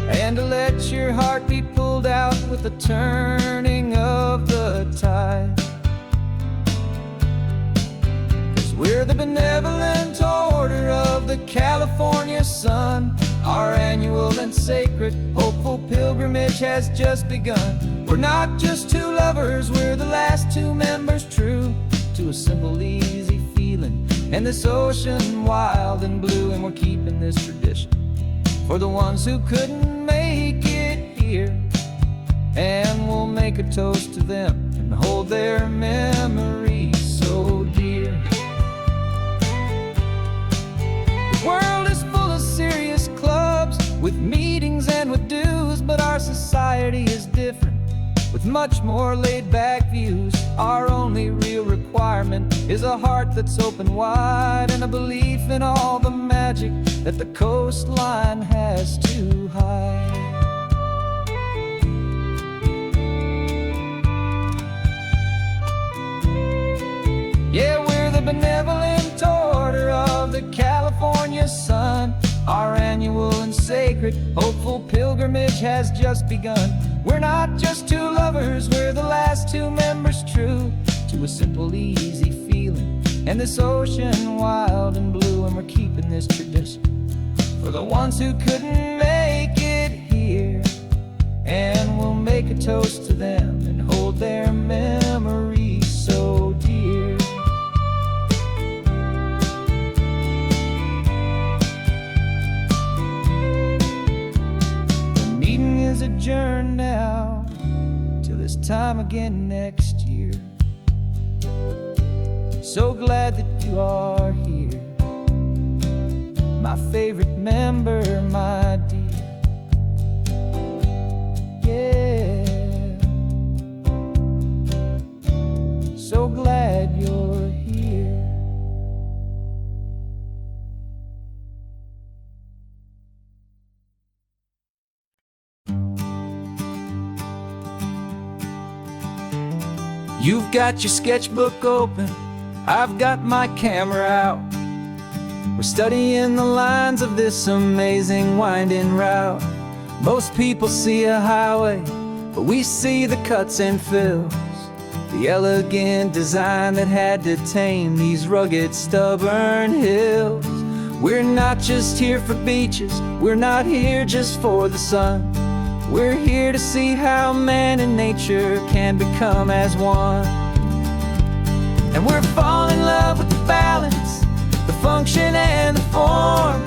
and to let your heart be pulled out with the turning of the tide. 'Cause we're the benevolent order of the California sun. Our annual and sacred, hopeful pilgrimage has just begun. We're not just two lovers, we're the last two members true to a simple, easy feeling. And this ocean wild and blue, and we're keeping this tradition for the ones who couldn't make it here. And we'll make a toast to them and hold their memories so dear. The world is full of serious clubs with meetings and with dues, but our society is different with much more laid-back views. Our only real requirement is a heart that's open wide and a belief in all the magic that the coastline has to hide. Yeah, we're the benevolent order of the California sun. Our annual and sacred, hopeful pilgrimage has just begun. We're not just two lovers, we're the last two members true to a simple, easy feeling. And this ocean wild and blue, and we're keeping this tradition for the ones who couldn't make it here. And we'll make a toast to them and hold their memories so dear. The meeting is adjourned now till this time again next year. So glad that you are here, my favorite member, my dear. Yeah, so glad you're here. You've got your sketchbook open, I've got my camera out. We're studying the lines of this amazing winding route. Most people see a highway, but we see the cuts and fills, the elegant design that had to tame these rugged, stubborn hills. We're not just here for beaches, we're not here just for the sun. We're here to see how man and nature can become as one. And we're falling in love with the balance, the function and the form,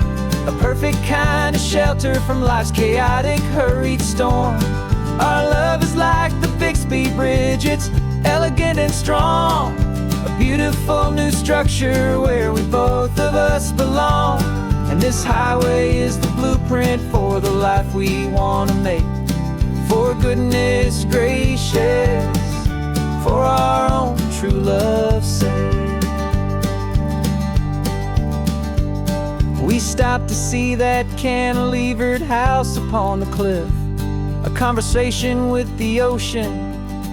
a perfect kind of shelter from life's chaotic, hurried storm. Our love is like the Bixby Bridge, it's elegant and strong, a beautiful new structure where we both of us belong. And this highway is the blueprint for the life we want to make. For goodness gracious, for our own true love's sake. We stopped to see that cantilevered house upon the cliff, a conversation with the ocean,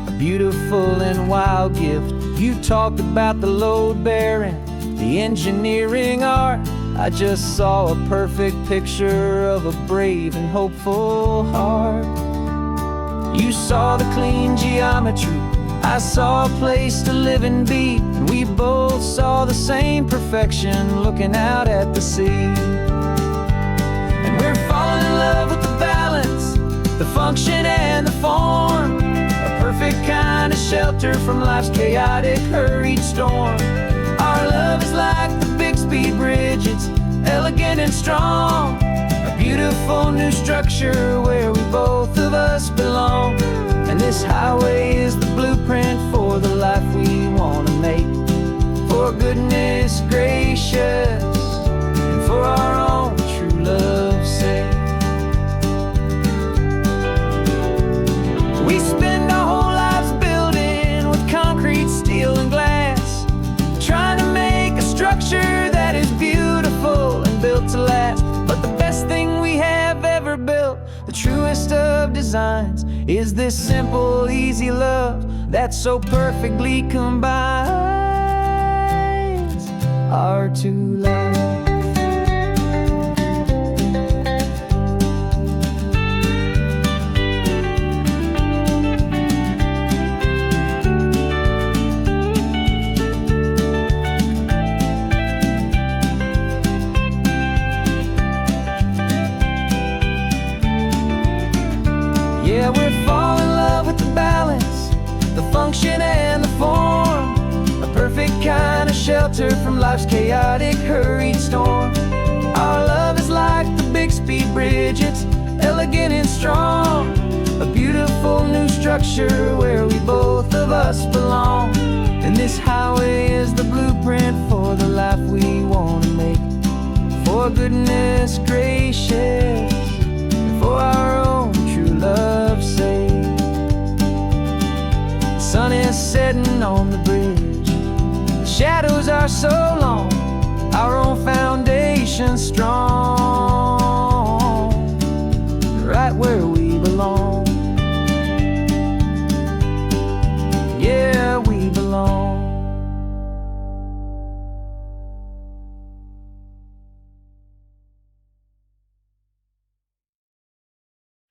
a beautiful and wild gift. You talked about the load bearing, the engineering art. I just saw a perfect picture of a brave and hopeful heart. You saw the clean geometry, I saw a place to live and be, and we both saw the same perfection looking out at the sea. And we're falling in love with the balance, the function and the form, a perfect kind of shelter from life's chaotic, hurried storm. Our love is like the Bixby Bridge, it's elegant and strong, a beautiful new structure where we both of us belong. And this highway is the blueprint for the life we want to make. For goodness gracious, and for our own true love's sake. We spend our whole lives building with concrete, steel, and glass, trying to make a structure that is beautiful and built to last. But the best thing we have ever built, the truest of designs, is this simple, easy love that so perfectly combines our two lives. Yeah, we're falling in love with the balance, the function and the form. A perfect kind of shelter from life's chaotic, hurried storm. Our love is like the Bixby Bridge, it's elegant and strong. A beautiful new structure where we both of us belong. And this highway is the blueprint for the life we want to make. For goodness gracious, and for our own true love's sake. The sun is setting on the bridge, the shadows are so long, our own foundation strong. Right where we